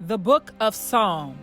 The book of Psalm,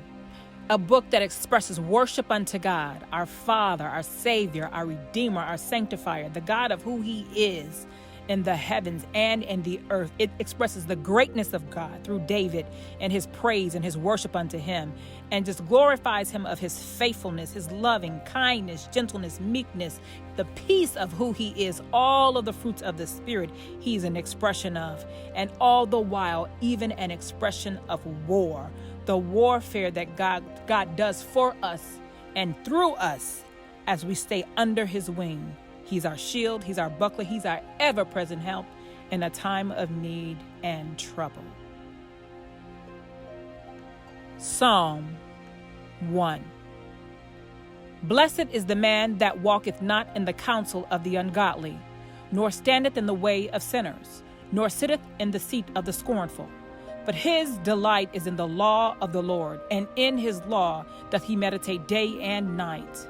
a book that expresses worship unto God, our Father, our Savior, our Redeemer, our Sanctifier, the God of who He is in the heavens and in the earth. It expresses the greatness of God through David and his praise and his worship unto Him, and just glorifies Him of His faithfulness, His loving kindness, gentleness, meekness, the peace of who He is, all of the fruits of the Spirit He's an expression of, and all the while even an expression of war, the warfare that God does for us and through us as we stay under His wing. He's our shield, He's our buckler, He's our ever-present help in a time of need and trouble. Psalm 1. Blessed is the man that walketh not in the counsel of the ungodly, nor standeth in the way of sinners, nor sitteth in the seat of the scornful. But his delight is in the law of the Lord, and in His law doth he meditate day and night.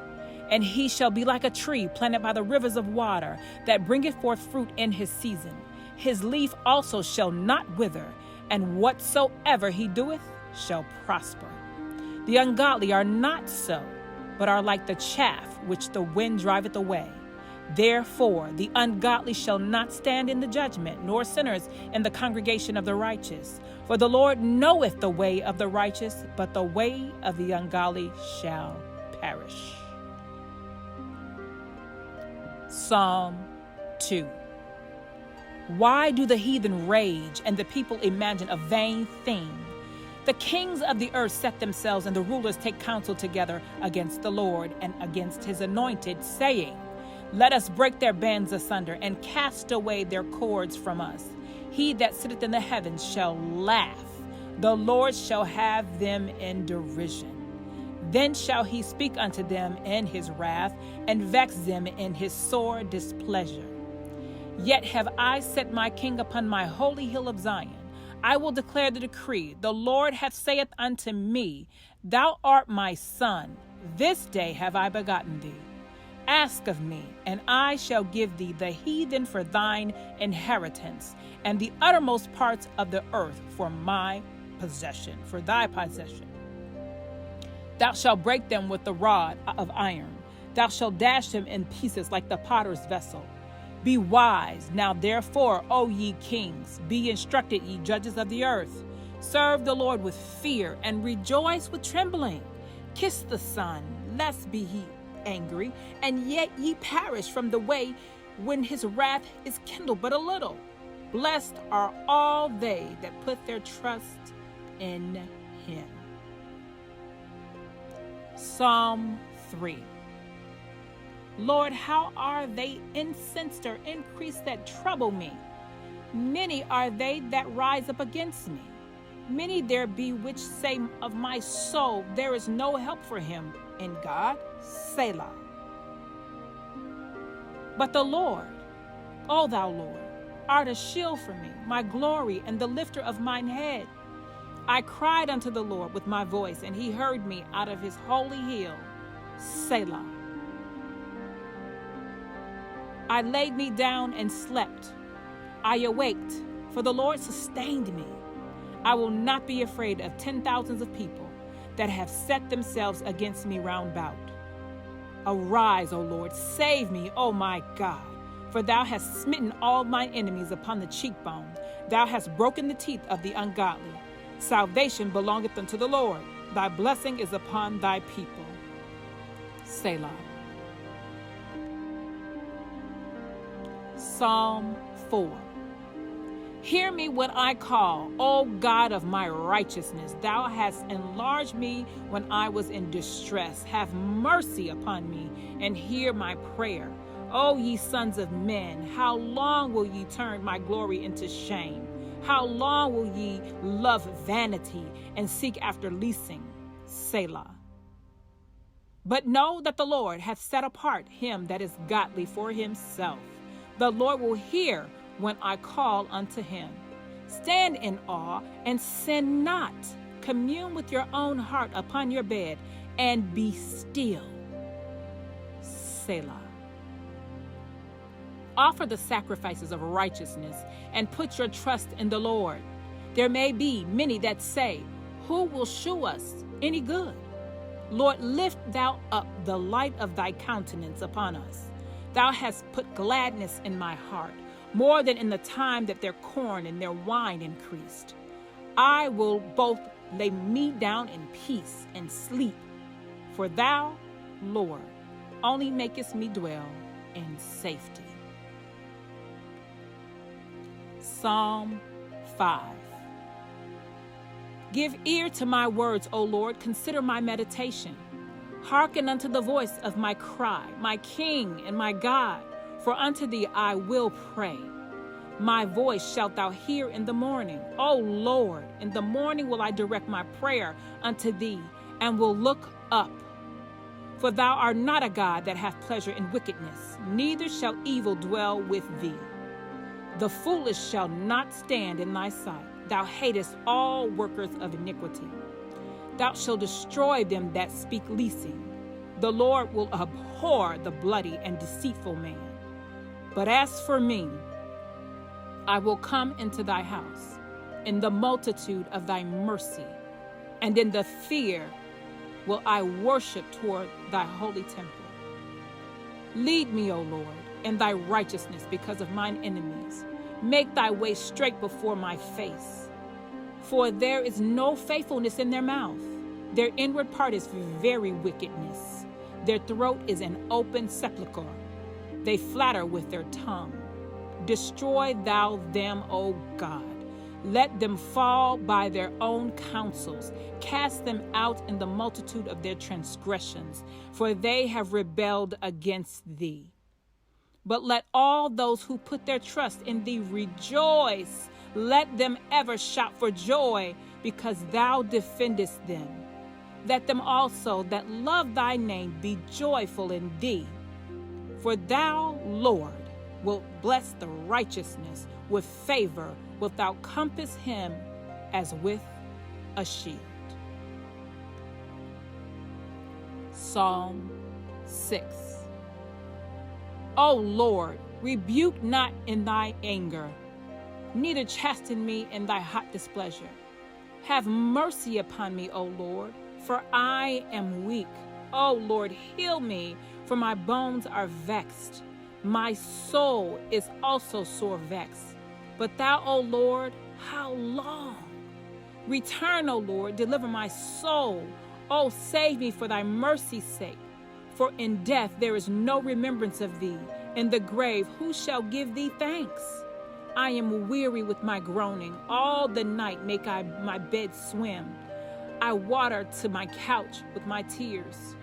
And he shall be like a tree planted by the rivers of water, that bringeth forth fruit in his season. His leaf also shall not wither, and whatsoever he doeth shall prosper. The ungodly are not so, but are like the chaff which the wind driveth away. Therefore the ungodly shall not stand in the judgment, nor sinners in the congregation of the righteous. For the Lord knoweth the way of the righteous, but the way of the ungodly shall perish. Psalm 2. Why do the heathen rage and the people imagine a vain thing? The kings of the earth set themselves, and the rulers take counsel together against the Lord and against His anointed, saying, Let us break their bands asunder and cast away their cords from us. He that sitteth in the heavens shall laugh. The Lord shall have them in derision. Then shall He speak unto them in His wrath, and vex them in His sore displeasure. Yet have I set my king upon my holy hill of Zion. I will declare the decree. The Lord hath saith unto me, Thou art my son. This day have I begotten thee. Ask of me, and I shall give thee the heathen for thine inheritance, and the uttermost parts of the earth for my possession, for thy possession. Thou shalt break them with the rod of iron. Thou shalt dash them in pieces like the potter's vessel. Be wise now therefore, O ye kings. Be instructed, ye judges of the earth. Serve the Lord with fear, and rejoice with trembling. Kiss the Son, lest be He angry, and yet ye perish from the way when His wrath is kindled but a little. Blessed are all they that put their trust in Him. Psalm 3. Lord, how are they incensed or increased that trouble me? Many are they that rise up against me. Many there be which say of my soul, There is no help for him in God. Selah. But the Lord, O thou Lord, art a shield for me, my glory, and the lifter of mine head. I cried unto the Lord with my voice, and He heard me out of His holy hill. Selah. I laid me down and slept. I awaked, for the Lord sustained me. I will not be afraid of 10,000s of people that have set themselves against me round about. Arise, O Lord, save me, O my God. For Thou hast smitten all mine enemies upon the cheekbone. Thou hast broken the teeth of the ungodly. Salvation belongeth unto the Lord. Thy blessing is upon Thy people. Selah. Psalm 4. Hear me when I call, O God of my righteousness. Thou hast enlarged me when I was in distress. Have mercy upon me and hear my prayer. O ye sons of men, how long will ye turn my glory into shame? How long will ye love vanity and seek after leasing? Selah. But know that the Lord hath set apart him that is godly for Himself. The Lord will hear when I call unto Him. Stand in awe and sin not. Commune with your own heart upon your bed, and be still. Selah. Offer the sacrifices of righteousness and put your trust in the Lord. There may be many that say, who will shew us any good? Lord, lift thou up the light of thy countenance upon us. Thou hast put gladness in my heart, more than in the time that their corn and their wine increased. I will both lay me down in peace and sleep, for thou, Lord, only makest me dwell in safety. Psalm 5. Give ear to my words, O Lord, consider my meditation. Hearken unto the voice of my cry, my King and my God, for unto thee I will pray. My voice shalt thou hear in the morning. O Lord, in the morning will I direct my prayer unto thee, and will look up. For thou art not a God that hath pleasure in wickedness, neither shall evil dwell with thee. The foolish shall not stand in thy sight. Thou hatest all workers of iniquity. Thou shalt destroy them that speak leasing. The Lord will abhor the bloody and deceitful man. But as for me, I will come into thy house in the multitude of thy mercy, and in the fear will I worship toward thy holy temple. Lead me, O Lord, in thy righteousness because of mine enemies. Make thy way straight before my face. For there is no faithfulness in their mouth. Their inward part is very wickedness. Their throat is an open sepulchre. They flatter with their tongue. Destroy thou them, O God. Let them fall by their own counsels. Cast them out in the multitude of their transgressions, for they have rebelled against thee. But let all those who put their trust in thee rejoice. Let them ever shout for joy, because thou defendest them. Let them also that love thy name be joyful in thee. For thou, Lord, wilt bless the righteousness. With favor wilt thou compass him as with a shield. Psalm 6. O Lord, rebuke not in thy anger, neither chasten me in thy hot displeasure. Have mercy upon me, O Lord, for I am weak. O Lord, heal me, for my bones are vexed. My soul is also sore vexed. But thou, O Lord, how long? Return, O Lord, deliver my soul. O save me for thy mercy's sake. For in death there is no remembrance of thee. In the grave who shall give thee thanks? I am weary with my groaning. All the night make I my bed swim. I water to my couch with my tears.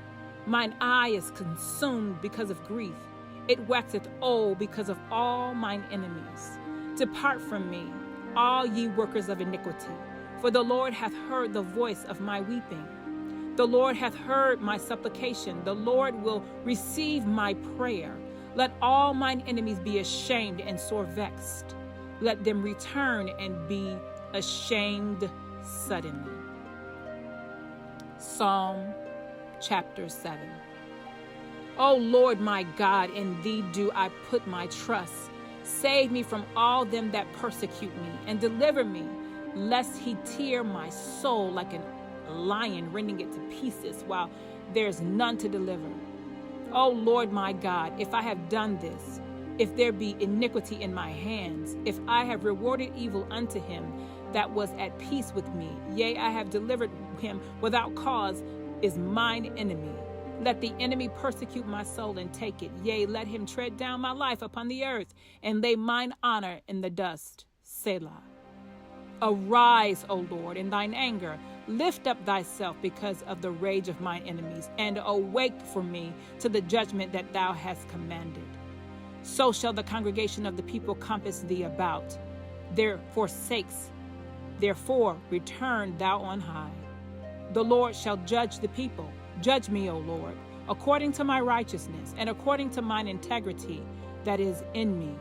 Mine eye is consumed because of grief. It waxeth old because of all mine enemies. Depart from me, all ye workers of iniquity, for the Lord hath heard the voice of my weeping. The Lord hath heard my supplication. The Lord will receive my prayer. Let all mine enemies be ashamed and sore vexed. Let them return and be ashamed suddenly. Psalm chapter 7. O Lord my God, in thee do I put my trust. Save me from all them that persecute me, and deliver me, lest he tear my soul like a lion, rending it to pieces, while there's none to deliver. O Lord my God, if I have done this, if there be iniquity in my hands, if I have rewarded evil unto him that was at peace with me, yea, I have delivered him without cause, is mine enemy. Let the enemy persecute my soul and take it. Yea, let him tread down my life upon the earth, and lay mine honor in the dust. Selah. Arise, O Lord, in thine anger. Lift up thyself because of the rage of mine enemies, and awake for me to the judgment that thou hast commanded. So shall the congregation of the people compass thee about. Their forsakes. Therefore return thou on high. The Lord shall judge the people. Judge me, O Lord, according to my righteousness, and according to mine integrity that is in me.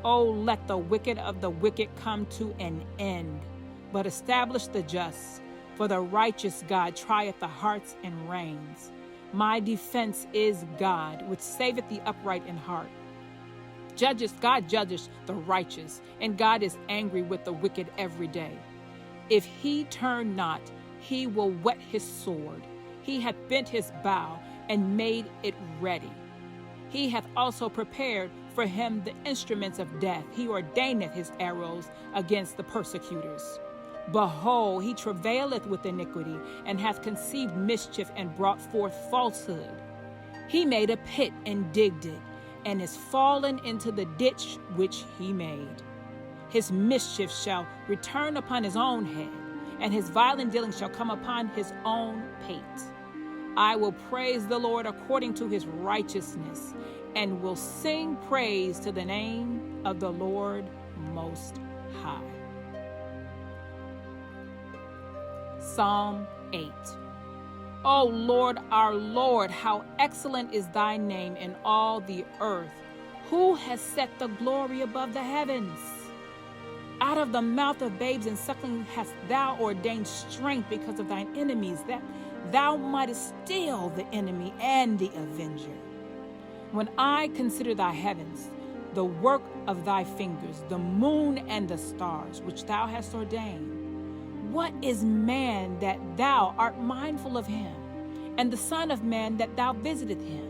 O let the wicked of the wicked come to an end, but establish the just. For the righteous God trieth the hearts and reins. My defense is God, which saveth the upright in heart. God judges the righteous, and God is angry with the wicked every day. If he turn not, he will whet his sword. He hath bent his bow and made it ready. He hath also prepared for him the instruments of death. He ordaineth his arrows against the persecutors. Behold, he travaileth with iniquity, and hath conceived mischief, and brought forth falsehood. He made a pit and digged it, and is fallen into the ditch which he made. His mischief shall return upon his own head, and his violent dealings shall come upon his own pate. I will praise the Lord according to his righteousness, and will sing praise to the name of the Lord Most High. Psalm 8. O Lord, our Lord, how excellent is thy name in all the earth. Who has set the glory above the heavens? Out of the mouth of babes and suckling hast thou ordained strength because of thine enemies, that thou mightest still the enemy and the avenger. When I consider thy heavens, the work of thy fingers, the moon and the stars, which thou hast ordained, what is man that thou art mindful of him, and the son of man that thou visiteth him?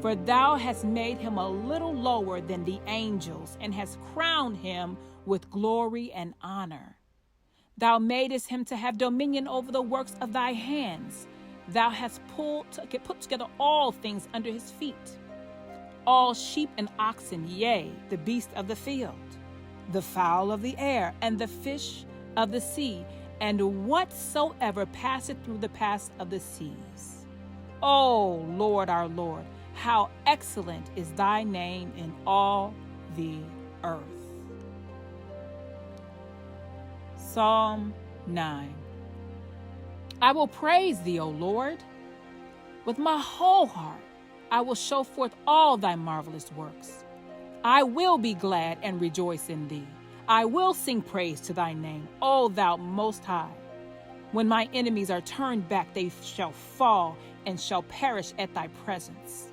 For thou hast made him a little lower than the angels, and hast crowned him with glory and honor. Thou madest him to have dominion over the works of thy hands. Thou hast put together all things under his feet. All sheep and oxen, yea, the beast of the field, the fowl of the air, and the fish of the sea, and whatsoever passeth through the paths of the seas. O Lord, our Lord, how excellent is thy name in all the earth. Psalm 9. I will praise thee, O Lord. With my whole heart I will show forth all thy marvelous works. I will be glad and rejoice in thee. I will sing praise to thy name, O thou Most High. When my enemies are turned back, they shall fall and shall perish at thy presence.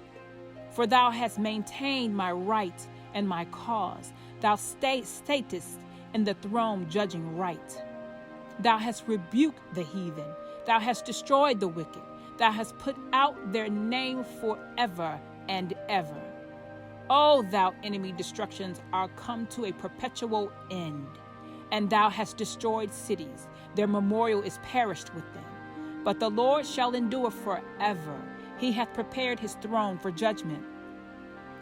For thou hast maintained my right and my cause. Thou statest in the throne judging right. Thou hast rebuked the heathen. Thou hast destroyed the wicked. Thou hast put out their name forever and ever. O thou enemy, destructions are come to a perpetual end. And thou hast destroyed cities. Their memorial is perished with them. But the Lord shall endure forever. He hath prepared his throne for judgment.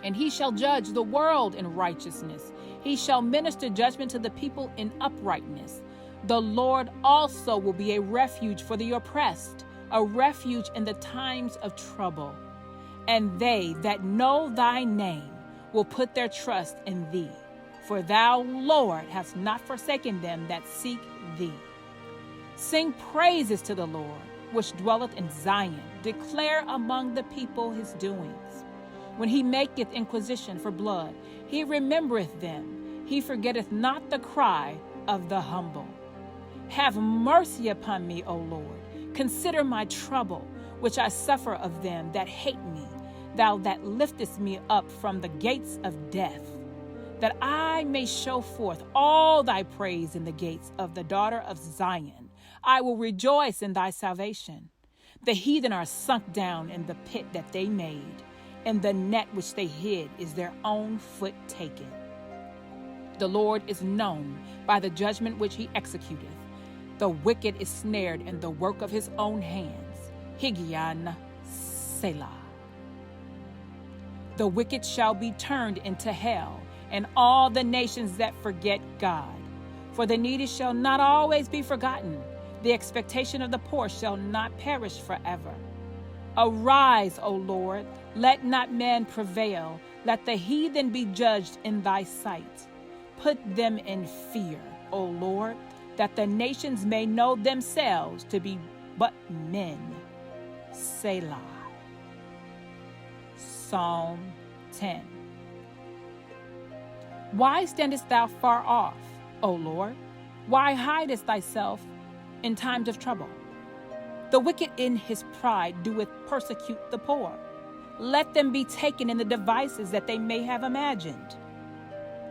And he shall judge the world in righteousness. He shall minister judgment to the people in uprightness. The Lord also will be a refuge for the oppressed, a refuge in the times of trouble. And they that know thy name will put their trust in thee. For thou, Lord, hast not forsaken them that seek thee. Sing praises to the Lord, which dwelleth in Zion. Declare among the people his doings. When he maketh inquisition for blood, he remembereth them. He forgetteth not the cry of the humble. Have mercy upon me, O Lord. Consider my trouble, which I suffer of them that hate me. Thou that liftest me up from the gates of death, that I may show forth all thy praise in the gates of the daughter of Zion. I will rejoice in thy salvation. The heathen are sunk down in the pit that they made. In the net which they hid is their own foot taken. The Lord is known by the judgment which he executeth. The wicked is snared in the work of his own hands. Higian Selah. The wicked shall be turned into hell, and all the nations that forget God. For the needy shall not always be forgotten. The expectation of the poor shall not perish forever. Arise, O Lord, let not man prevail. Let the heathen be judged in thy sight. Put them in fear, O Lord, that the nations may know themselves to be but men. Selah. Psalm 10. Why standest thou far off, O Lord? Why hidest thyself in times of trouble? The wicked in his pride doeth persecute the poor. Let them be taken in the devices that they may have imagined.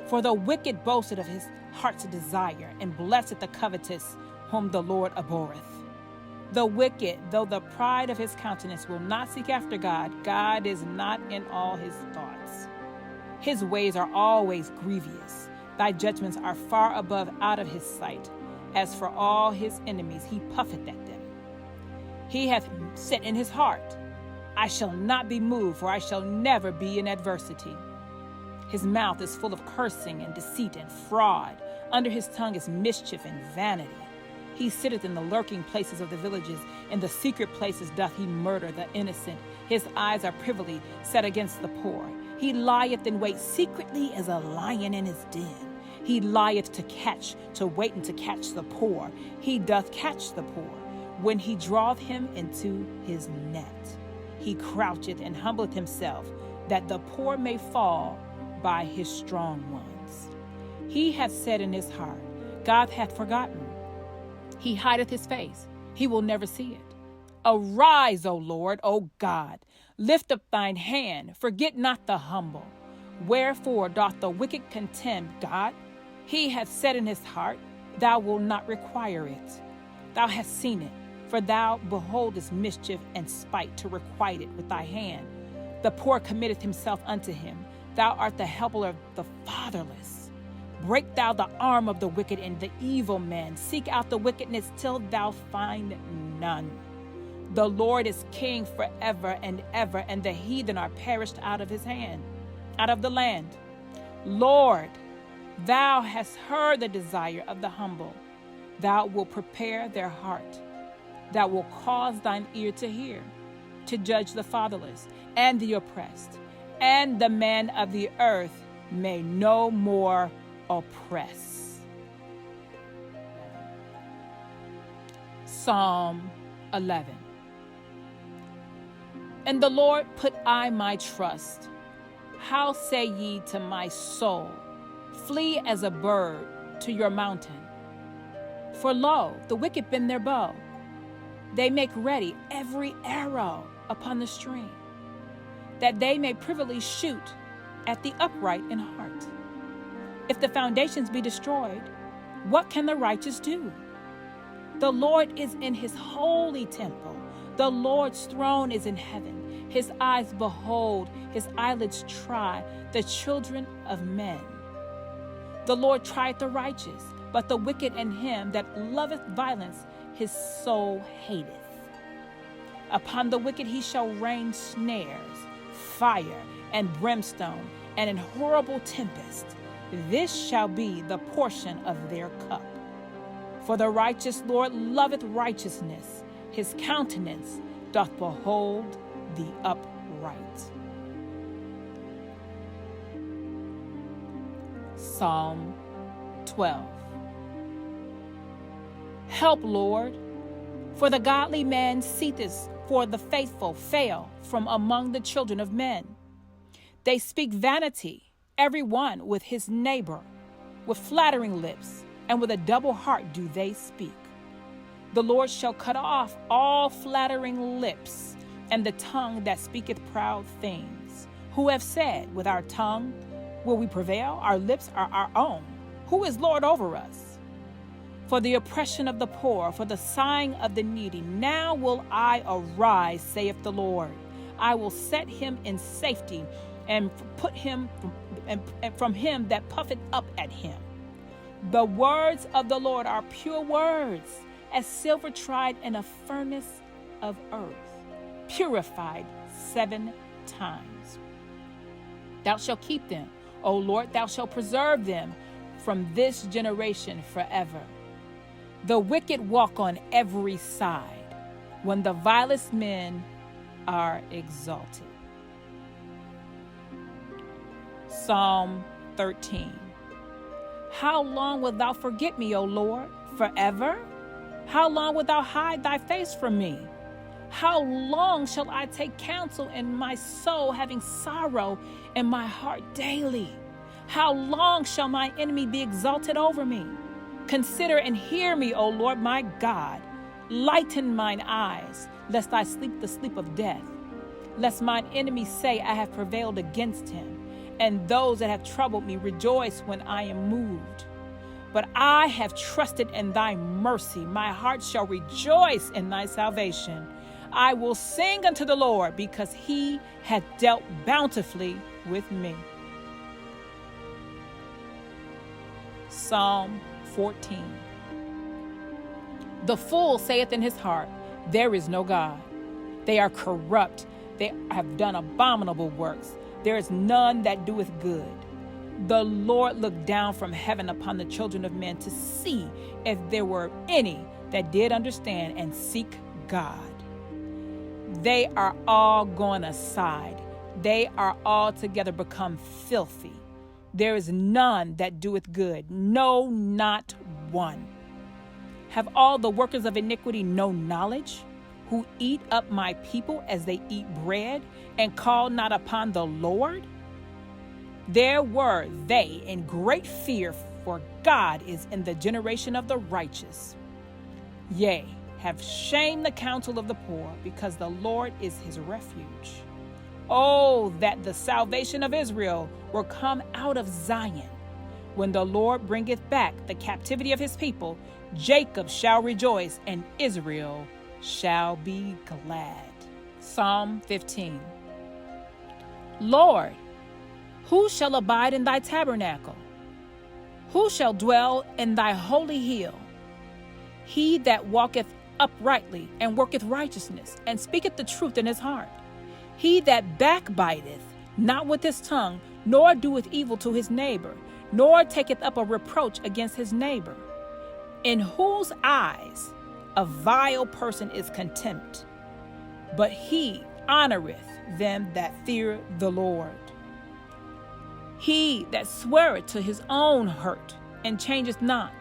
For the wicked boasteth of his heart's desire, and blesseth the covetous whom the Lord abhorreth. The wicked, though the pride of his countenance, will not seek after God. God is not in all his thoughts. His ways are always grievous. Thy judgments are far above out of his sight. As for all his enemies, he puffeth at them. He hath said in his heart, I shall not be moved, for I shall never be in adversity. His mouth is full of cursing and deceit and fraud. Under his tongue is mischief and vanity. He sitteth in the lurking places of the villages. In the secret places doth he murder the innocent. His eyes are privily set against the poor. He lieth in wait secretly as a lion in his den. He lieth to wait and to catch the poor. He doth catch the poor when he draweth him into his net. He croucheth and humbleth himself, that the poor may fall by his strong ones. He hath said in his heart, God hath forgotten. He hideth his face. He will never see it. Arise, O Lord, O God. Lift up thine hand. Forget not the humble. Wherefore doth the wicked contemn God? He hath said in his heart, thou wilt not require it. Thou hast seen it, for thou beholdest mischief and spite to requite it with thy hand. The poor committeth himself unto him. Thou art the helper of the fatherless. Break thou the arm of the wicked and the evil man. Seek out the wickedness till thou find none. The Lord is king forever and ever, and the heathen are perished out of his hand, out of the land. Lord, thou hast heard the desire of the humble. Thou wilt prepare their heart. Thou wilt cause thine ear to hear, to judge the fatherless and the oppressed, and the man of the earth may no more oppress. Psalm 11. In the Lord put I my trust. How say ye to my soul, flee as a bird to your mountain? For lo, the wicked bend their bow. They make ready every arrow upon the string, that they may privily shoot at the upright in heart. If the foundations be destroyed, what can the righteous do? The Lord is in his holy temple. The Lord's throne is in heaven. His eyes behold, his eyelids try the children of men. The Lord trieth the righteous, but the wicked and him that loveth violence his soul hateth. Upon the wicked he shall rain snares, fire, and brimstone, and an horrible tempest. This shall be the portion of their cup. For the righteous Lord loveth righteousness. His countenance doth behold the upright. Psalm 12. Help, Lord, for the godly man ceaseth, for the faithful fail from among the children of men. They speak vanity, every one with his neighbor. With flattering lips and with a double heart do they speak. The Lord shall cut off all flattering lips, and the tongue that speaketh proud things. Who have said, with our tongue will we prevail? Our lips are our own. Who is Lord over us? For the oppression of the poor, for the sighing of the needy, now will I arise, saith the Lord. I will set him in safety, and put him from him that puffeth up at him. The words of the Lord are pure words, as silver tried in a furnace of earth, purified 7 times. Thou shalt keep them, O Lord, thou shalt preserve them from this generation forever. The wicked walk on every side, when the vilest men are exalted. Psalm 13. How long wilt thou forget me, O Lord? Forever? How long wilt thou hide thy face from me? How long shall I take counsel in my soul, having sorrow in my heart daily? How long shall my enemy be exalted over me? Consider and hear me, O Lord my God. Lighten mine eyes, lest I sleep the sleep of death. Lest mine enemies say, I have prevailed against him, and those that have troubled me rejoice when I am moved. But I have trusted in thy mercy. My heart shall rejoice in thy salvation. I will sing unto the Lord, because he hath dealt bountifully with me. Psalm 14. The fool saith in his heart, there is no God. They are corrupt. They have done abominable works. There is none that doeth good. The Lord looked down from heaven upon the children of men to see if there were any that did understand and seek God. They are all gone aside. They are altogether become filthy. There is none that doeth good, no, not one. Have all the workers of iniquity no knowledge, who eat up my people as they eat bread, and call not upon the Lord? There were they in great fear, for God is in the generation of the righteous. Yea, have shamed the counsel of the poor, because the Lord is his refuge. Oh, that the salvation of Israel were come out of Zion. When the Lord bringeth back the captivity of his people, Jacob shall rejoice, and Israel shall be glad. Psalm 15. Lord, who shall abide in thy tabernacle? Who shall dwell in thy holy hill? He that walketh uprightly and worketh righteousness, and speaketh the truth in his heart. He that backbiteth not with his tongue, nor doeth evil to his neighbor, nor taketh up a reproach against his neighbor, in whose eyes a vile person is contempt, but he honoreth them that fear the Lord. He that sweareth to his own hurt, and changeth not.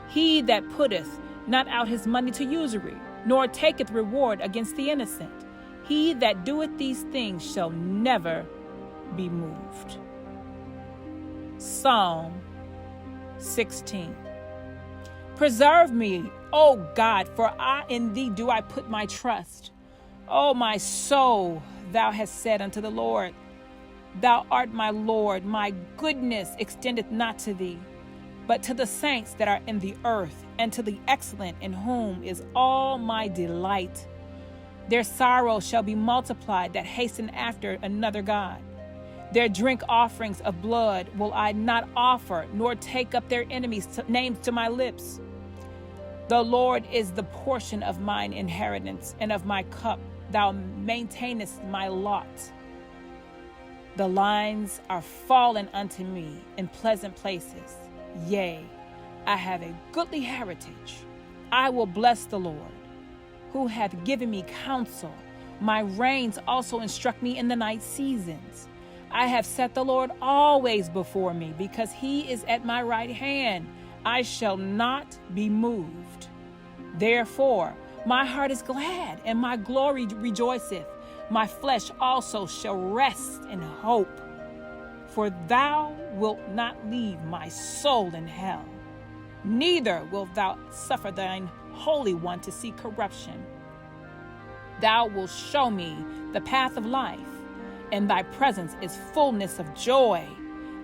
He that putteth not out his money to usury, nor taketh reward against the innocent. He that doeth these things shall never be moved. Psalm 16. Preserve me, O God, for in thee do I put my trust. O my soul, thou hast said unto the Lord, Thou art my Lord, my goodness extendeth not to thee, but to the saints that are in the earth, and to the excellent, in whom is all my delight. Their sorrow shall be multiplied that hasten after another God. Their drink offerings of blood will I not offer, nor take up their enemies' names to my lips. The Lord is the portion of mine inheritance, and of my cup thou maintainest my lot. The lines are fallen unto me in pleasant places. Yea, I have a goodly heritage. I will bless the Lord, who hath given me counsel. My reins also instruct me in the night seasons. I have set the Lord always before me, because he is at my right hand. I shall not be moved. Therefore, my heart is glad, and my glory rejoiceth. My flesh also shall rest in hope. For thou wilt not leave my soul in hell, neither wilt thou suffer thine Holy One to see corruption. Thou wilt show me the path of life. In thy presence is fullness of joy.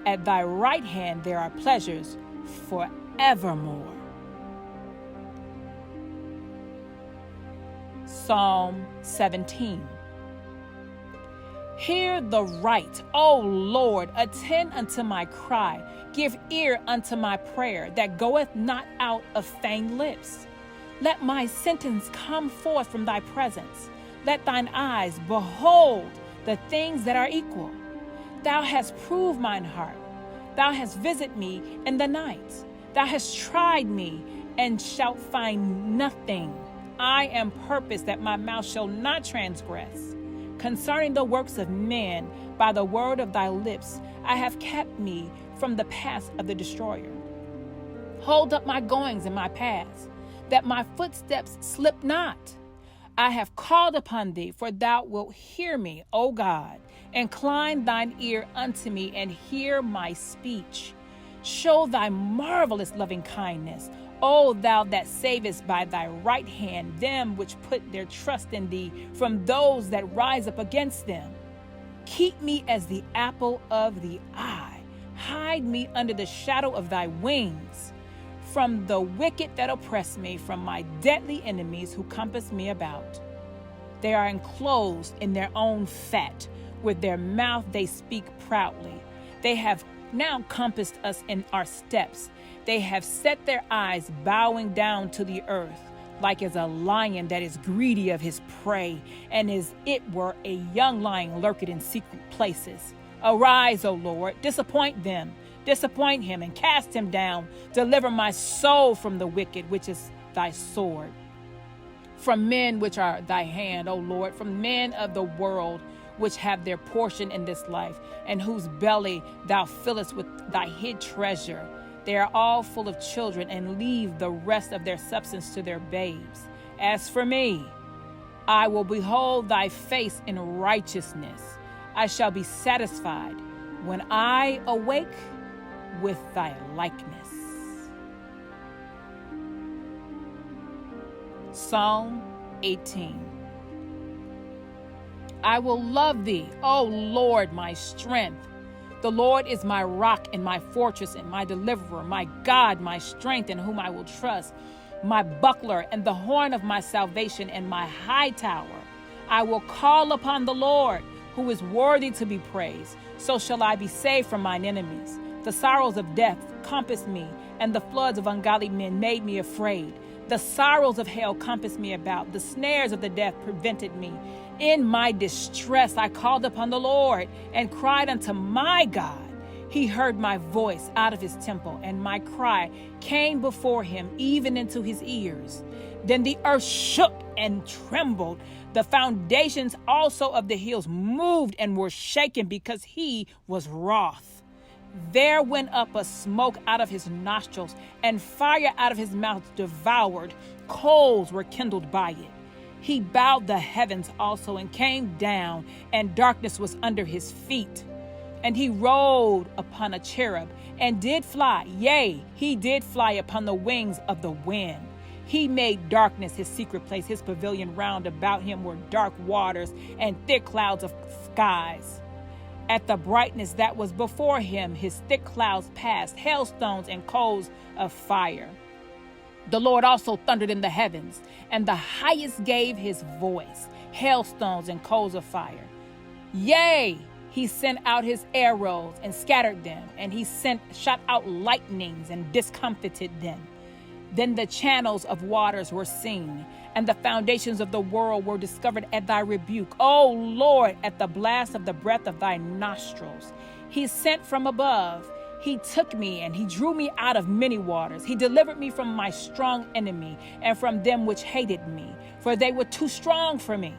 At thy right hand there are pleasures forevermore. Psalm 17. Hear the right, O Lord, attend unto my cry. Give ear unto my prayer, that goeth not out of feigned lips. Let my sentence come forth from thy presence. Let thine eyes behold the things that are equal. Thou hast proved mine heart. Thou hast visited me in the night. Thou hast tried me, and shalt find nothing. I am purposed that my mouth shall not transgress. Concerning the works of men, by the word of thy lips, I have kept me from the paths of the destroyer. Hold up my goings and my paths, that my footsteps slip not. I have called upon thee, for thou wilt hear me, O God. Incline thine ear unto me, and hear my speech. Show thy marvelous loving kindness, O thou that savest by thy right hand them which put their trust in thee from those that rise up against them. Keep me as the apple of the eye. Hide me under the shadow of thy wings. from the wicked that oppress me, from my deadly enemies who compass me about. They are enclosed in their own fat. With their mouth they speak proudly. They have now compassed us in our steps. They have set their eyes bowing down to the earth, like as a lion that is greedy of his prey, and as it were a young lion lurking in secret places. Arise, O Lord, disappoint them. Disappoint him and cast him down. Deliver my soul from the wicked, which is thy sword. From men which are thy hand, O Lord, from men of the world, which have their portion in this life, and whose belly thou fillest with thy hid treasure. They are all full of children, and leave the rest of their substance to their babes. As for me, I will behold thy face in righteousness. I shall be satisfied when I awake with thy likeness. Psalm 18. I will love thee, O Lord, my strength. The Lord is my rock and my fortress and my deliverer, my God, my strength, in whom I will trust, my buckler and the horn of my salvation and my high tower. I will call upon the Lord, who is worthy to be praised. So shall I be saved from mine enemies. The sorrows of death compassed me, and the floods of ungodly men made me afraid. The sorrows of hell compassed me about. The snares of the death prevented me. In my distress I called upon the Lord and cried unto my God. He heard my voice out of his temple, and my cry came before him, even into his ears. Then the earth shook and trembled. The foundations also of the hills moved and were shaken, because he was wroth. There went up a smoke out of his nostrils, and fire out of his mouth devoured. Coals were kindled by it. He bowed the heavens also and came down, and darkness was under his feet. And he rode upon a cherub and did fly. Yea, he did fly upon the wings of the wind. He made darkness his secret place. His pavilion round about him were dark waters and thick clouds of skies. At the brightness that was before him, his thick clouds passed, hailstones and coals of fire. The Lord also thundered in the heavens, and the highest gave his voice, hailstones and coals of fire. Yea, he sent out his arrows and scattered them, and he shot out lightnings and discomfited them. Then the channels of waters were seen, and the foundations of the world were discovered at thy rebuke. O Lord, at the blast of the breath of thy nostrils. He sent from above. He took me, and he drew me out of many waters. He delivered me from my strong enemy and from them which hated me, for they were too strong for me.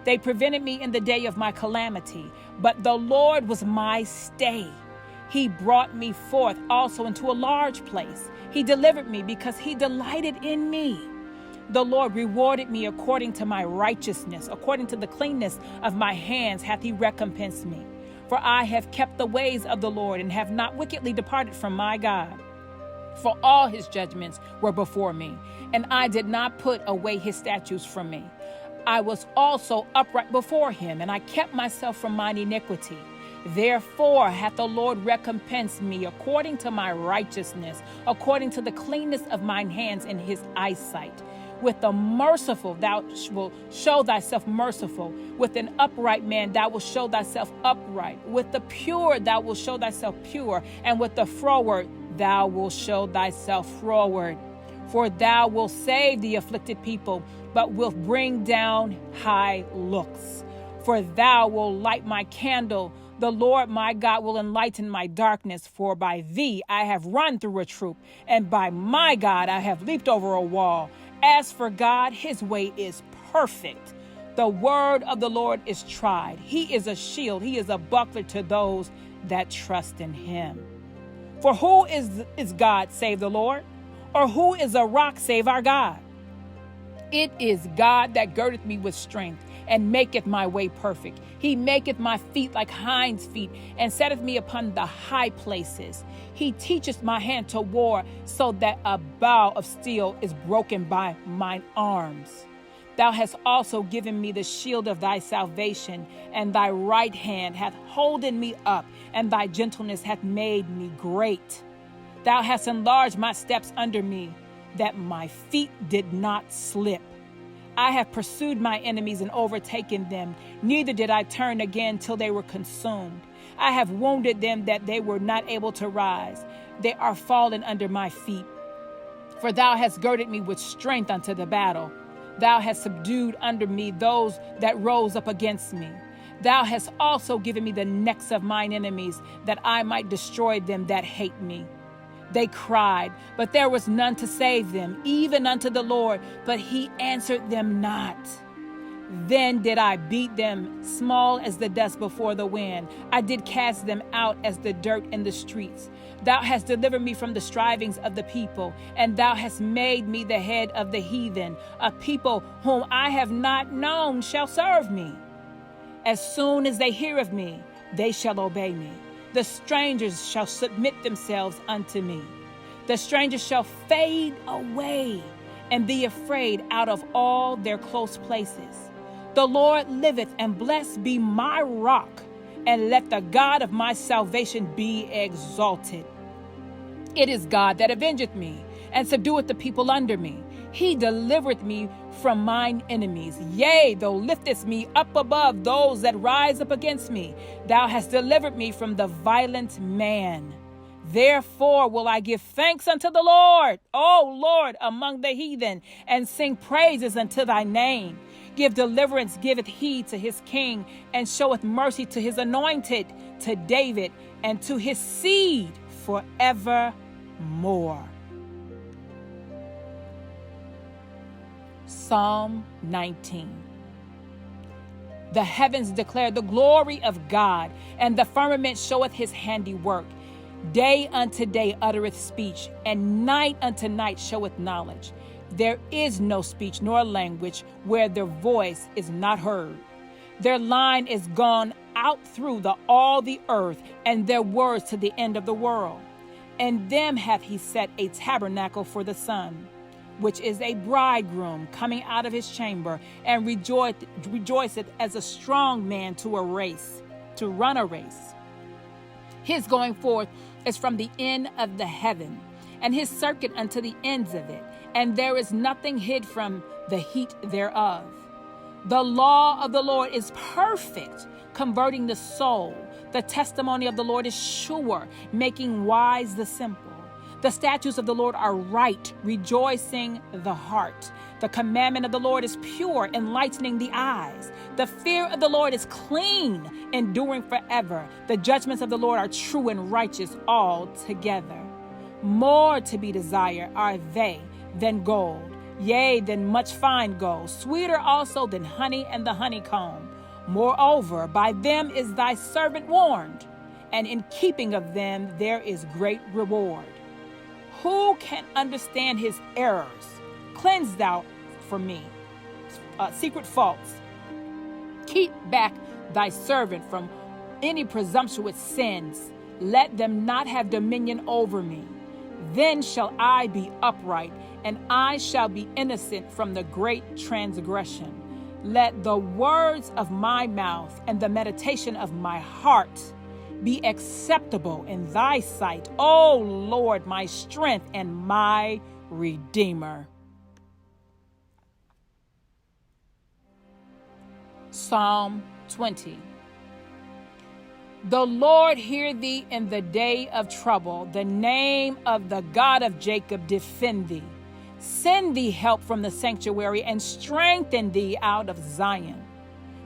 They prevented me in the day of my calamity, but the Lord was my stay. He brought me forth also into a large place. He delivered me because he delighted in me. The Lord rewarded me according to my righteousness. According to the cleanness of my hands hath he recompensed me. For I have kept the ways of the Lord, and have not wickedly departed from my God. For all his judgments were before me, and I did not put away his statutes from me. I was also upright before him, and I kept myself from mine iniquity. Therefore hath the Lord recompensed me according to my righteousness, according to the cleanness of mine hands in his eyesight. With the merciful thou wilt show thyself merciful. With an upright man thou wilt show thyself upright. With the pure thou wilt show thyself pure. And with the froward thou wilt show thyself froward. For thou wilt save the afflicted people, but wilt bring down high looks. For thou wilt light my candle. The Lord my God will enlighten my darkness. For by thee I have run through a troop, and by my God I have leaped over a wall. As for God, his way is perfect. The word of the Lord is tried. He is a shield. He is a buckler to those that trust in him. For who is God save the Lord? Or who is a rock save our God? It is God that girdeth me with strength, and maketh my way perfect. He maketh my feet like hinds' feet, and setteth me upon the high places. He teacheth my hand to war, so that a bow of steel is broken by mine arms. Thou hast also given me the shield of thy salvation, and thy right hand hath holden me up, and thy gentleness hath made me great. Thou hast enlarged my steps under me, that my feet did not slip. I have pursued my enemies and overtaken them. Neither did I turn again till they were consumed. I have wounded them that they were not able to rise. They are fallen under my feet. For thou hast girded me with strength unto the battle. Thou hast subdued under me those that rose up against me. Thou hast also given me the necks of mine enemies, that I might destroy them that hate me. They cried, but there was none to save them, even unto the Lord, but he answered them not. Then did I beat them small as the dust before the wind. I did cast them out as the dirt in the streets. Thou hast delivered me from the strivings of the people, and thou hast made me the head of the heathen. A people whom I have not known shall serve me. As soon as they hear of me, they shall obey me. The strangers shall submit themselves unto me. The strangers shall fade away and be afraid out of all their close places. The Lord liveth, and blessed be my rock, and let the God of my salvation be exalted. It is God that avengeth me, and subdueth the people under me. He delivereth me from mine enemies. Yea, thou liftest me up above those that rise up against me. Thou hast delivered me from the violent man. Therefore will I give thanks unto the Lord, O Lord, among the heathen, and sing praises unto thy name. Give deliverance, giveth he to his king, and showeth mercy to his anointed, to David, and to his seed forevermore. Psalm 19. The heavens declare the glory of God, and the firmament showeth his handiwork. Day unto day uttereth speech, and night unto night showeth knowledge. There is no speech nor language where their voice is not heard. Their line is gone out through all the earth, and their words to the end of the world. In them hath he set a tabernacle for the sun, which is a bridegroom coming out of his chamber, and rejoiceth as a strong man to run a race. His going forth is from the end of the heaven, and his circuit unto the ends of it, and there is nothing hid from the heat thereof. The law of the Lord is perfect, converting the soul. The testimony of the Lord is sure, making wise the simple. The statutes of the Lord are right, rejoicing the heart. The commandment of the Lord is pure, enlightening the eyes. The fear of the Lord is clean, enduring forever. The judgments of the Lord are true and righteous altogether. More to be desired are they than gold, yea, than much fine gold, sweeter also than honey and the honeycomb. Moreover, by them is thy servant warned, and in keeping of them there is great reward. Who can understand his errors? Cleanse thou from me secret faults. Keep back thy servant from any presumptuous sins. Let them not have dominion over me. Then shall I be upright, and I shall be innocent from the great transgression. Let the words of my mouth and the meditation of my heart be acceptable in thy sight, O Lord, my strength and my Redeemer. Psalm 20. The Lord hear thee in the day of trouble. The name of the God of Jacob defend thee. Send thee help from the sanctuary, and strengthen thee out of Zion.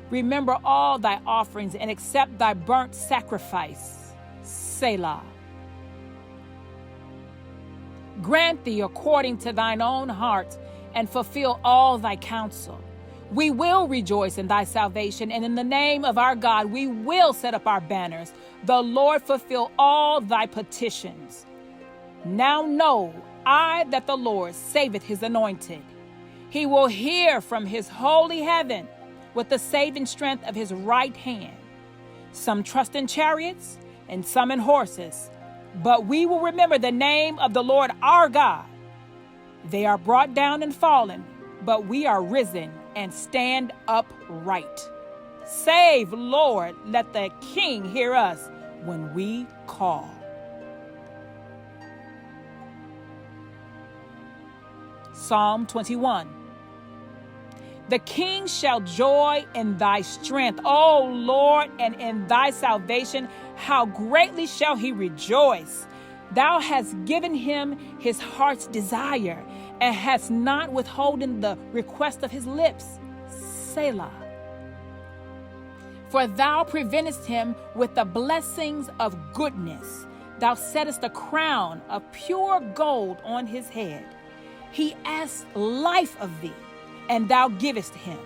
Remember all thy offerings, and accept thy burnt sacrifice. Selah. Grant thee according to thine own heart, and fulfill all thy counsel. We will rejoice in thy salvation, and in the name of our God we will set up our banners. The Lord fulfill all thy petitions. Now know I that the Lord saveth his anointed. He will hear from his holy heaven with the saving strength of his right hand. Some trust in chariots and some in horses, but we will remember the name of the Lord our God. They are brought down and fallen, but we are risen and stand upright. Save, Lord, let the King hear us when we call. Psalm 21. The king shall joy in thy strength, O Lord, and in thy salvation. How greatly shall he rejoice! Thou hast given him his heart's desire, and hast not withholden the request of his lips. Selah. For thou preventest him with the blessings of goodness. Thou settest a crown of pure gold on his head. He asks life of thee, and thou givest him,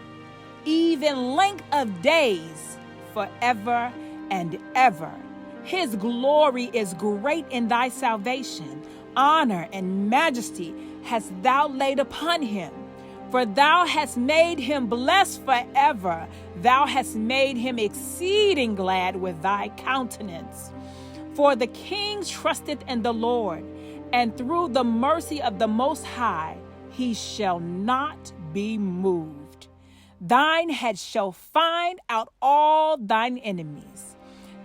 even length of days forever and ever. His glory is great in thy salvation. Honor and majesty hast thou laid upon him. For thou hast made him blessed forever. Thou hast made him exceeding glad with thy countenance. For the king trusteth in the Lord, and through the mercy of the Most High he shall not be moved. Thine head shall find out all thine enemies.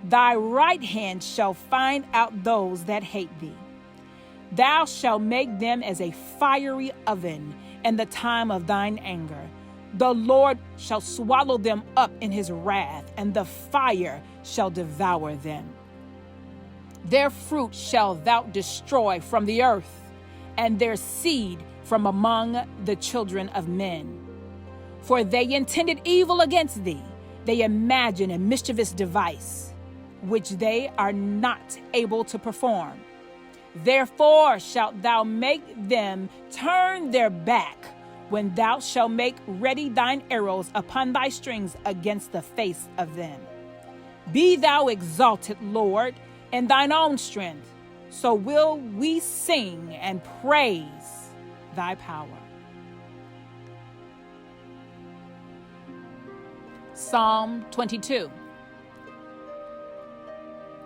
Thy right hand shall find out those that hate thee. Thou shalt make them as a fiery oven in the time of thine anger. The Lord shall swallow them up in his wrath, and the fire shall devour them. Their fruit shalt thou destroy from the earth, and their seed from among the children of men. For they intended evil against thee. They imagine a mischievous device, which they are not able to perform. Therefore shalt thou make them turn their back, when thou shalt make ready thine arrows upon thy strings against the face of them. Be thou exalted, Lord, in thine own strength, so will we sing and praise thy power. Psalm 22.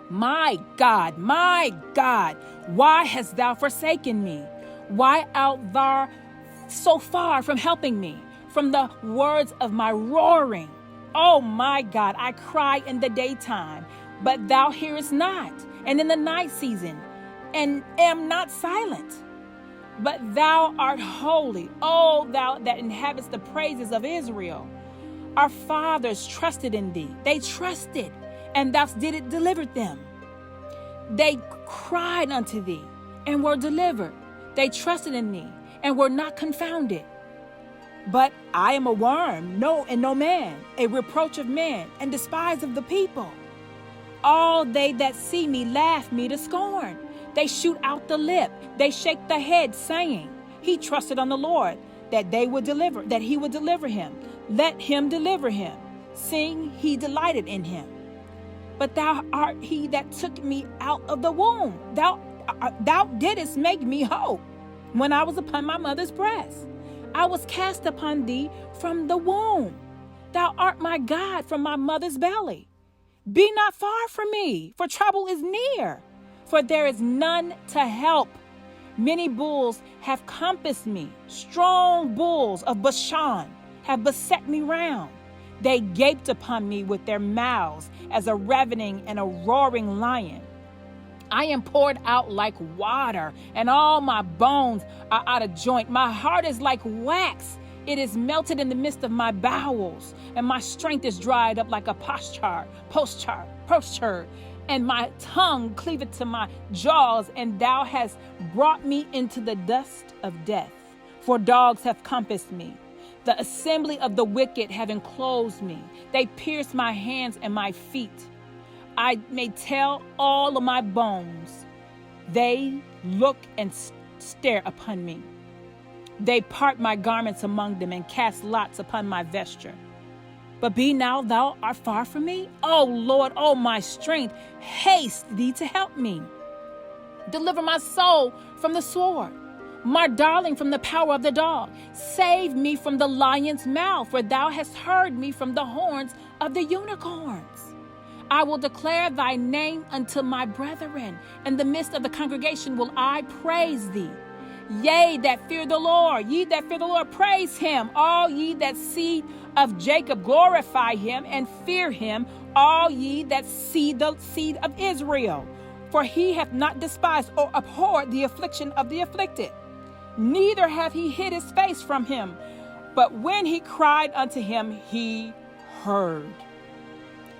My God, why hast thou forsaken me? Why art thou so far from helping me, from the words of my roaring? Oh my God, I cry in the daytime, but thou hearest not, and in the night season, and am not silent. But thou art holy, O thou that inhabits the praises of Israel. Our fathers trusted in thee. They trusted, and thou didst deliver them. They cried unto thee, and were delivered. They trusted in thee, and were not confounded. But I am a worm, no man, a reproach of men, and despised of the people. All they that see me laugh me to scorn. They shoot out the lip, they shake the head, saying, He trusted on the Lord, that he would deliver him. Let him deliver him, seeing he delighted in him. But thou art he that took me out of the womb. Thou didst make me whole when I was upon my mother's breast. I was cast upon thee from the womb. Thou art my God from my mother's belly. Be not far from me, for trouble is near, for there is none to help. Many bulls have compassed me. Strong bulls of Bashan have beset me round. They gaped upon me with their mouths as a ravening and a roaring lion. I am poured out like water, and all my bones are out of joint. My heart is like wax. It is melted in the midst of my bowels, and my strength is dried up like a potsherd, and my tongue cleaveth to my jaws, and thou hast brought me into the dust of death. For dogs have compassed me. The assembly of the wicked have enclosed me. They pierced my hands and my feet. I may tell all of my bones. They look and stare upon me. They part my garments among them and cast lots upon my vesture. But be now thou art far from me. O Lord, O my strength, haste thee to help me. Deliver my soul from the sword, my darling from the power of the dog. Save me from the lion's mouth, for thou hast heard me from the horns of the unicorns. I will declare thy name unto my brethren. In the midst of the congregation will I praise thee. Yea, that fear the Lord, ye that fear the Lord, praise him. All ye that seed of Jacob, glorify him and fear him. All ye that see the seed of Israel. For he hath not despised or abhorred the affliction of the afflicted, neither hath he hid his face from him. But when he cried unto him, he heard.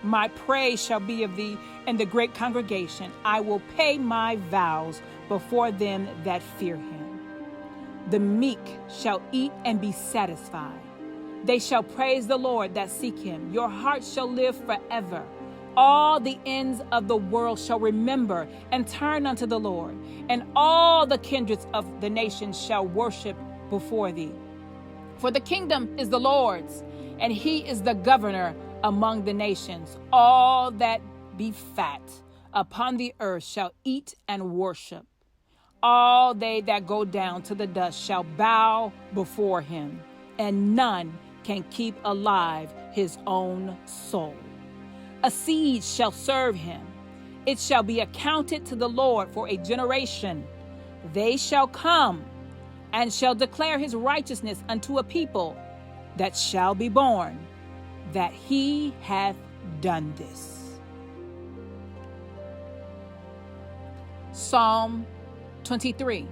My praise shall be of thee in the great congregation. I will pay my vows before them that fear him. The meek shall eat and be satisfied. They shall praise the Lord that seek him. Your heart shall live forever. All the ends of the world shall remember and turn unto the Lord, and all the kindreds of the nations shall worship before thee. For the kingdom is the Lord's, and he is the governor among the nations. All that be fat upon the earth shall eat and worship. All they that go down to the dust shall bow before him, and none can keep alive his own soul. A seed shall serve him. It shall be accounted to the Lord for a generation. They shall come and shall declare his righteousness unto a people that shall be born, that he hath done this. Psalm 23.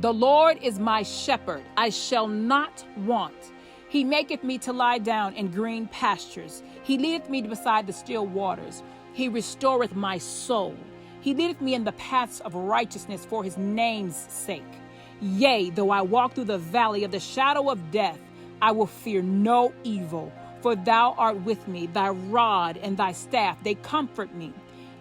The Lord is my shepherd, I shall not want. He maketh me to lie down in green pastures. He leadeth me beside the still waters. He restoreth my soul. He leadeth me in the paths of righteousness for his name's sake. Yea, though I walk through the valley of the shadow of death, I will fear no evil, for thou art with me. Thy rod and thy staff, they comfort me.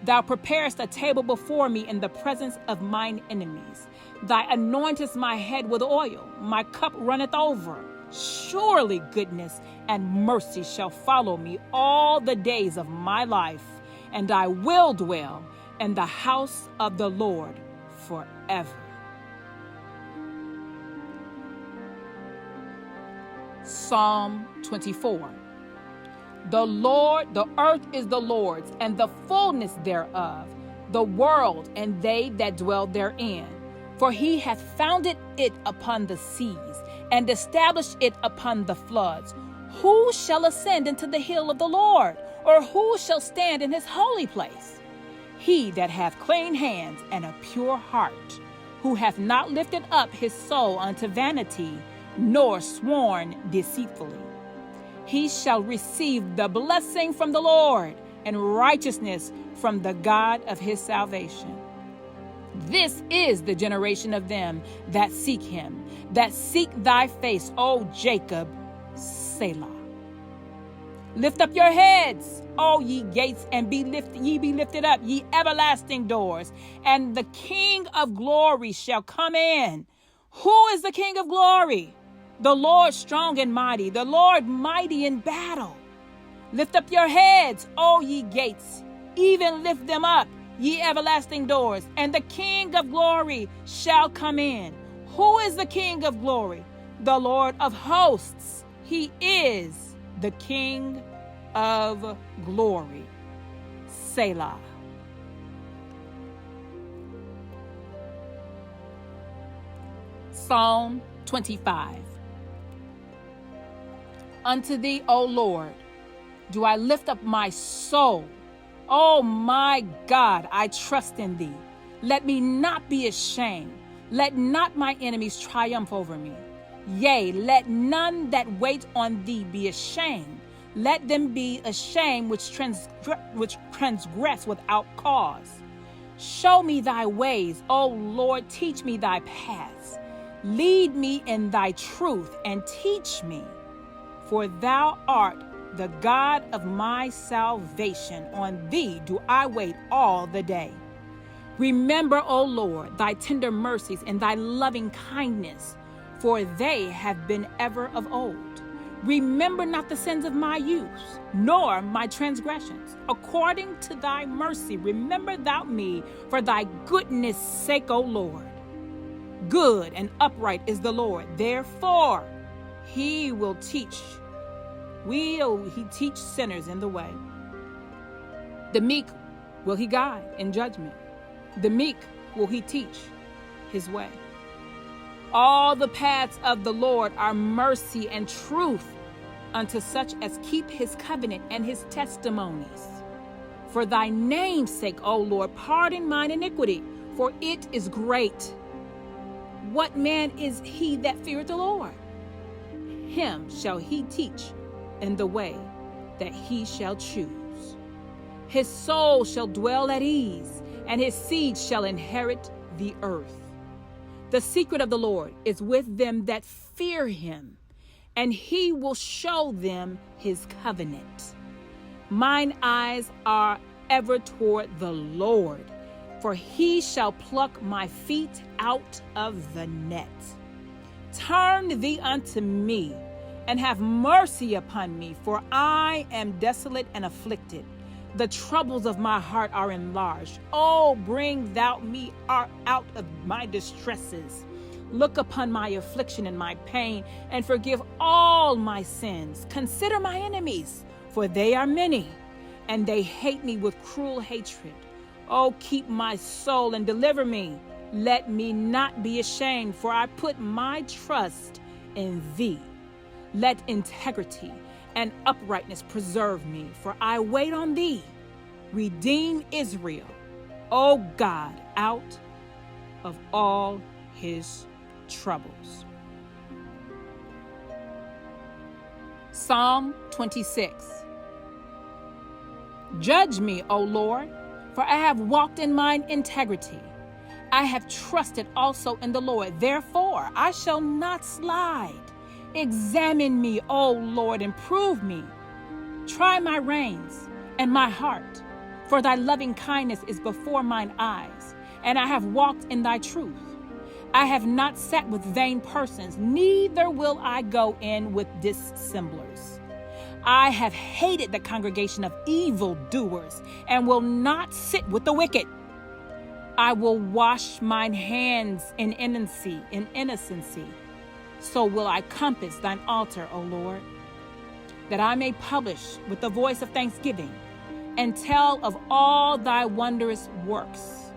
Thou preparest a table before me in the presence of mine enemies. Thou anointest my head with oil. My cup runneth over. Surely goodness and mercy shall follow me all the days of my life, and I will dwell in the house of the Lord forever. Psalm 24. The earth is the Lord's, and the fullness thereof, the world and they that dwell therein. For he hath founded it upon the seas, and established it upon the floods. Who shall ascend into the hill of the Lord? Or who shall stand in his holy place? He that hath clean hands and a pure heart, who hath not lifted up his soul unto vanity, nor sworn deceitfully. He shall receive the blessing from the Lord, and righteousness from the God of his salvation. This is the generation of them that seek him, that seek thy face, O Jacob, Selah. Lift up your heads, O ye gates, and ye be lifted up, ye everlasting doors, and the King of glory shall come in. Who is the King of glory? The Lord strong and mighty, the Lord mighty in battle. Lift up your heads, O ye gates, even lift them up, ye everlasting doors, and the King of glory shall come in. Who is the King of glory? The Lord of hosts. He is the King of glory. Selah. Psalm 25. Unto thee, O Lord, do I lift up my soul. O my God, I trust in thee. Let me not be ashamed. Let not my enemies triumph over me. Yea, let none that wait on thee be ashamed. Let them be ashamed which transgress without cause. Show me thy ways, O Lord, teach me thy paths. Lead me in thy truth and teach me. For thou art the God of my salvation. On thee do I wait all the day. Remember, O Lord, thy tender mercies and thy loving kindness, for they have been ever of old. Remember not the sins of my youth, nor my transgressions. According to thy mercy, remember thou me for thy goodness' sake, O Lord. Good and upright is the Lord. Therefore, he will teach sinners in the way. The meek will he guide in judgment. The meek will he teach his way. All the paths of the Lord are mercy and truth unto such as keep his covenant and his testimonies. For thy name's sake, O Lord, pardon mine iniquity, for it is great. What man is he that feareth the Lord? Him shall he teach in the way that he shall choose. His soul shall dwell at ease, and his seed shall inherit the earth. The secret of the Lord is with them that fear him, and he will show them his covenant. Mine eyes are ever toward the Lord, for he shall pluck my feet out of the net. Turn thee unto me, and have mercy upon me, for I am desolate and afflicted. The troubles of my heart are enlarged. Oh, bring thou me out of my distresses. Look upon my affliction and my pain, and forgive all my sins. Consider my enemies, for they are many, and they hate me with cruel hatred. Oh, keep my soul and deliver me. Let me not be ashamed, for I put my trust in thee. Let integrity and uprightness preserve me, for I wait on thee. Redeem Israel, O God, out of all his troubles. Psalm 26. Judge me, O Lord, for I have walked in mine integrity. I have trusted also in the Lord, therefore I shall not slide. Examine me, O Lord, and prove me. Try my reins and my heart, for thy loving kindness is before mine eyes, and I have walked in thy truth. I have not sat with vain persons, neither will I go in with dissemblers. I have hated the congregation of evildoers, and will not sit with the wicked. I will wash mine hands in innocency. So will I compass thine altar, O Lord, that I may publish with the voice of thanksgiving, and tell of all thy wondrous works.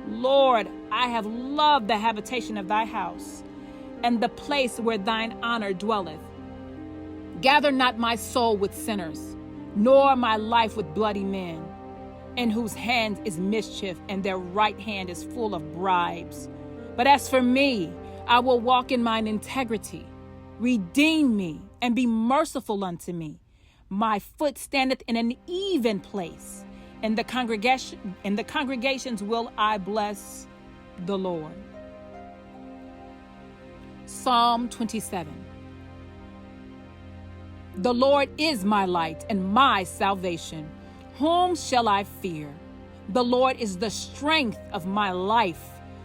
Lord, I have loved the habitation of thy house, and the place where thine honor dwelleth. Gather not my soul with sinners, nor my life with bloody men, in whose hands is mischief, and their right hand is full of bribes. But as for me, I will walk in mine integrity. Redeem me, and be merciful unto me. My foot standeth in an even place. In the congregations will I bless the Lord. Psalm 27. The Lord is my light and my salvation. Whom shall I fear? The Lord is the strength of my life.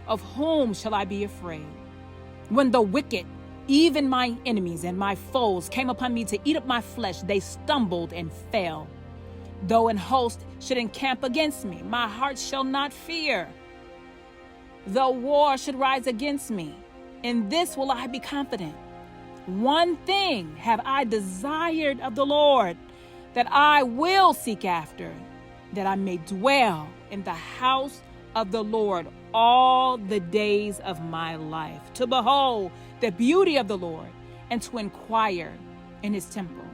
Of whom shall I be afraid? When the wicked, even my enemies and my foes, came upon me to eat up my flesh, they stumbled and fell. Though an host should encamp against me, my heart shall not fear. Though war should rise against me, in this will I be confident. One thing have I desired of the Lord, that I will seek after, that I may dwell in the house of the Lord all the days of my life, to behold the beauty of the Lord, and to inquire in his temple.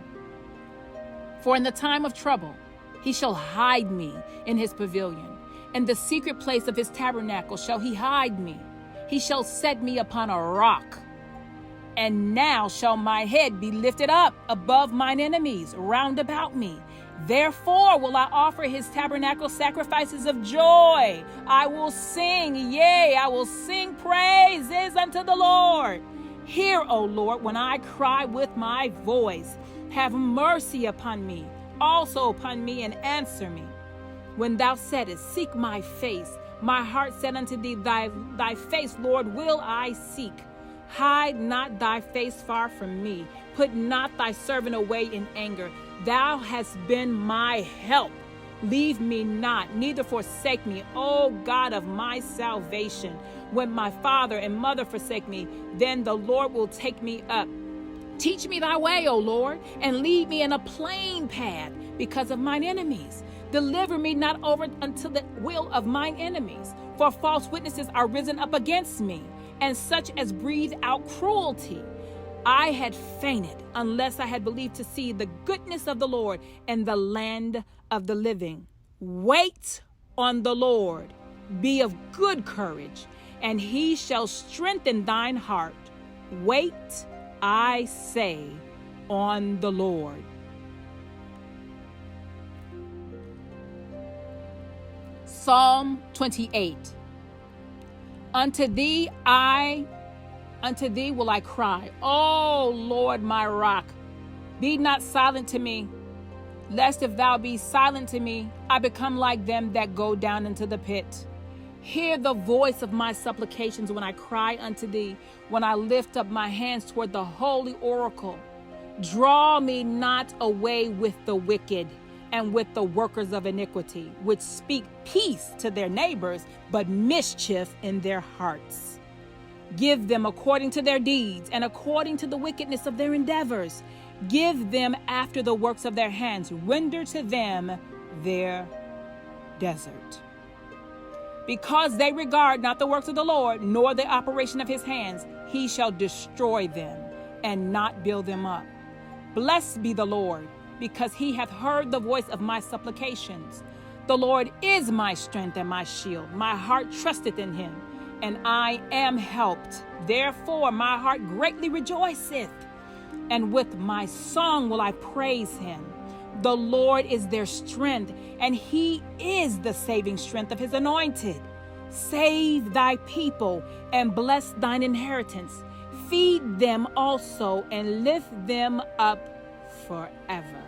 For in the time of trouble he shall hide me in his pavilion. In the secret place of his tabernacle shall he hide me. He shall set me upon a rock. And now shall my head be lifted up above mine enemies round about me. Therefore will I offer his tabernacle sacrifices of joy. I will sing, yea, I will sing praises unto the Lord. Hear, O Lord, when I cry with my voice. Have mercy upon me, also upon me, and answer me. When thou saidest, seek my face, my heart said unto thee, thy face, Lord, will I seek. Hide not thy face far from me. Put not thy servant away in anger. Thou hast been my help. Leave me not, neither forsake me, O God of my salvation. When my father and mother forsake me, then the Lord will take me up. Teach me thy way, O Lord, and lead me in a plain path because of mine enemies. Deliver me not over unto the will of mine enemies, for false witnesses are risen up against me, and such as breathe out cruelty. I had fainted unless I had believed to see the goodness of the Lord and the land of the living. Wait on the Lord. Be of good courage, and he shall strengthen thine heart. Wait, I say, on the Lord. Psalm 28. Unto thee will I cry, O Lord my rock. Be not silent to me, lest if thou be silent to me, I become like them that go down into the pit. Hear the voice of my supplications when I cry unto thee, when I lift up my hands toward the holy oracle. Draw me not away with the wicked and with the workers of iniquity, which speak peace to their neighbors, but mischief in their hearts. Give them according to their deeds and according to the wickedness of their endeavors. Give them after the works of their hands. Render to them their desert. Because they regard not the works of the Lord, nor the operation of his hands, he shall destroy them and not build them up. Blessed be the Lord, because he hath heard the voice of my supplications. The Lord is my strength and my shield. My heart trusteth in him, and I am helped. Therefore my heart greatly rejoiceth, and with my song will I praise him. The Lord is their strength, and he is the saving strength of his anointed. Save thy people and bless thine inheritance. Feed them also and lift them up forever.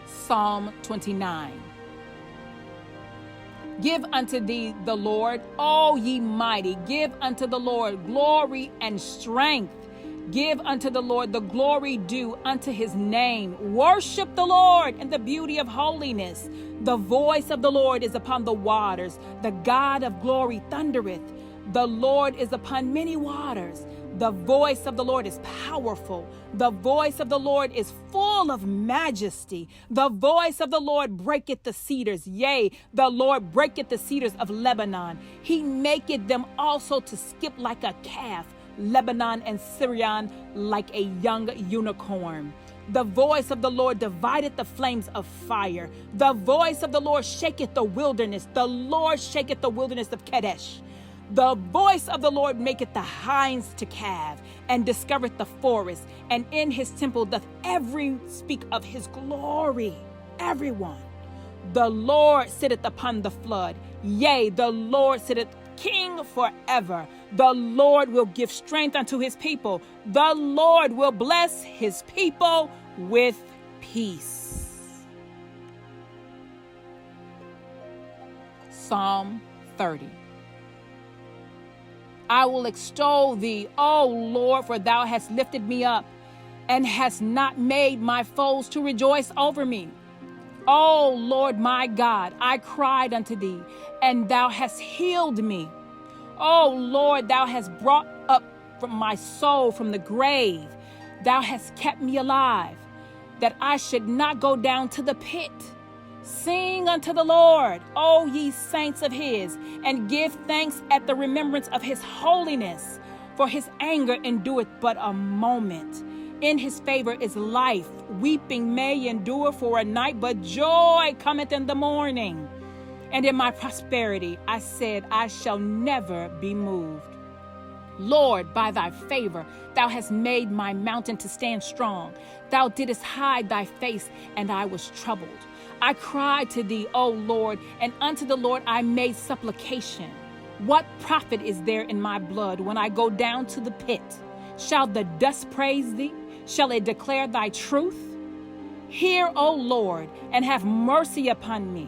Psalm 29. Give unto thee the Lord, all ye mighty. Give unto the Lord glory and strength. Give unto the Lord the glory due unto his name. Worship the Lord in the beauty of holiness. The voice of the Lord is upon the waters. The God of glory thundereth. The Lord is upon many waters. The voice of the Lord is powerful. The voice of the Lord is full of majesty. The voice of the Lord breaketh the cedars. Yea, the Lord breaketh the cedars of Lebanon. He maketh them also to skip like a calf. Lebanon and Syrian like a young unicorn. The voice of the Lord divideth the flames of fire. The voice of the Lord shaketh the wilderness. The Lord shaketh the wilderness of Kadesh. The voice of the Lord maketh the hinds to calve, and discovereth the forest, and in his temple doth every speak of his glory. Everyone. The Lord sitteth upon the flood. Yea, the Lord sitteth king forever. The Lord will give strength unto his people. The Lord will bless his people with peace. Psalm 30. I will extol thee, O Lord, for thou hast lifted me up and hast not made my foes to rejoice over me. O Lord my God, I cried unto thee, and thou hast healed me. O Lord, thou hast brought up from my soul from the grave. Thou hast kept me alive, that I should not go down to the pit. Sing unto the Lord, O ye saints of his, and give thanks at the remembrance of his holiness. For his anger endureth but a moment. In his favor is life. Weeping may endure for a night, but joy cometh in the morning. And in my prosperity I said, I shall never be moved. Lord, by thy favor, thou hast made my mountain to stand strong. Thou didst hide thy face, and I was troubled. I cried to thee, O Lord, and unto the Lord I made supplication. What profit is there in my blood when I go down to the pit? Shall the dust praise thee? Shall it declare thy truth? Hear, O Lord, and have mercy upon me.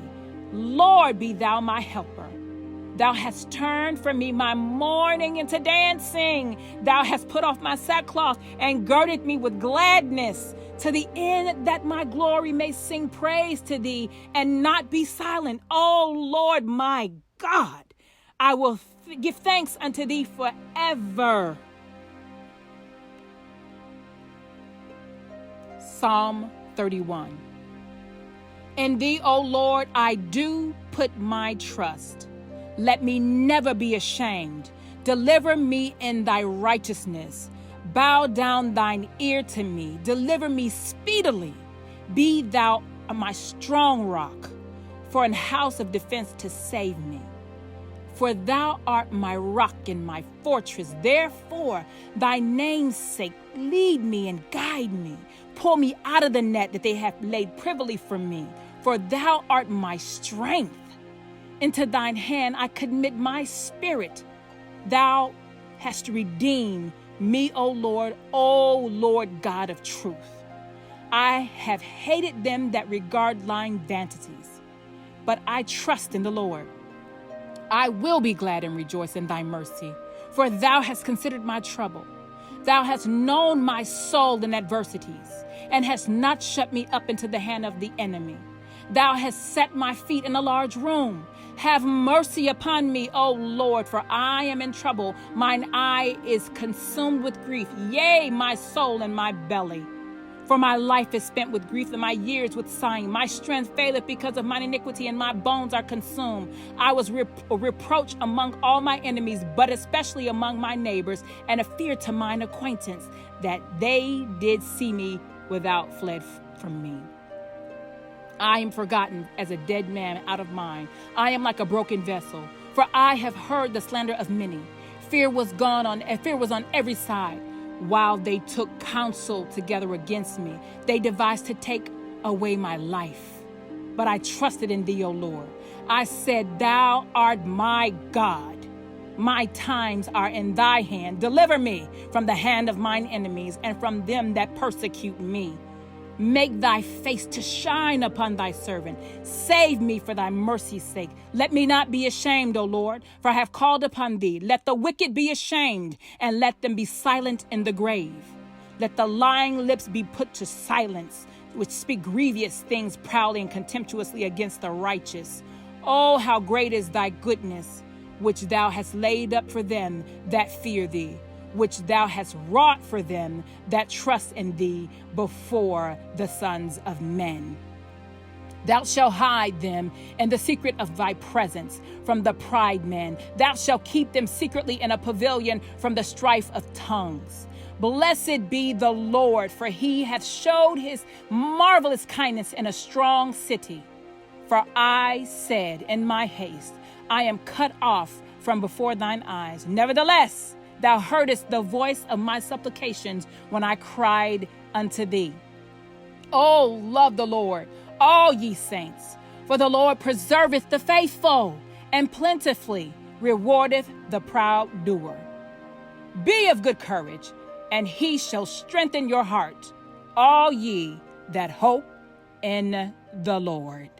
Lord, be thou my helper. Thou hast turned from me my mourning into dancing. Thou hast put off my sackcloth and girded me with gladness, to the end that my glory may sing praise to thee and not be silent. O Lord my God, I will give thanks unto thee forever. Psalm 31. In thee, O Lord, I do put my trust. Let me never be ashamed. Deliver me in thy righteousness. Bow down thine ear to me. Deliver me speedily. Be thou my strong rock. for an house of defense to save me. For thou art my rock and my fortress. Therefore, thy name's sake, lead me and guide me. Pull me out of the net that they have laid privily for me. For thou art my strength. Into thine hand I commit my spirit. Thou hast redeemed me, O Lord God of truth. I have hated them that regard lying vanities, but I trust in the Lord. I will be glad and rejoice in thy mercy, for thou hast considered my trouble. Thou hast known my soul in adversities, and hast not shut me up into the hand of the enemy. Thou hast set my feet in a large room. Have mercy upon me, O Lord, for I am in trouble. Mine eye is consumed with grief, yea, my soul and my belly. For my life is spent with grief, and my years with sighing. My strength faileth because of mine iniquity, and my bones are consumed. I was reproached among all my enemies, but especially among my neighbors, and a fear to mine acquaintance, that they did see me without fled from me. I am forgotten as a dead man out of mind. I am like a broken vessel, for I have heard the slander of many. Fear was on every side. While they took counsel together against me, they devised to take away my life. But I trusted in thee, O Lord. I said, thou art my God. My times are in thy hand. Deliver me from the hand of mine enemies and from them that persecute me. Make thy face to shine upon thy servant. Save me for thy mercy's sake. Let me not be ashamed, O Lord, for I have called upon thee. Let the wicked be ashamed, and let them be silent in the grave. Let the lying lips be put to silence, which speak grievous things proudly and contemptuously against the righteous. Oh, how great is thy goodness, which thou hast laid up for them that fear thee, which thou hast wrought for them that trust in thee before the sons of men. Thou shalt hide them in the secret of thy presence from the pride men. Thou shalt keep them secretly in a pavilion from the strife of tongues. Blessed be the Lord, for he hath showed his marvelous kindness in a strong city. For I said in my haste, I am cut off from before thine eyes. Nevertheless, thou heardest the voice of my supplications when I cried unto thee. Oh, love the Lord, all ye saints, for the Lord preserveth the faithful, and plentifully rewardeth the proud doer. Be of good courage, and he shall strengthen your heart, all ye that hope in the Lord.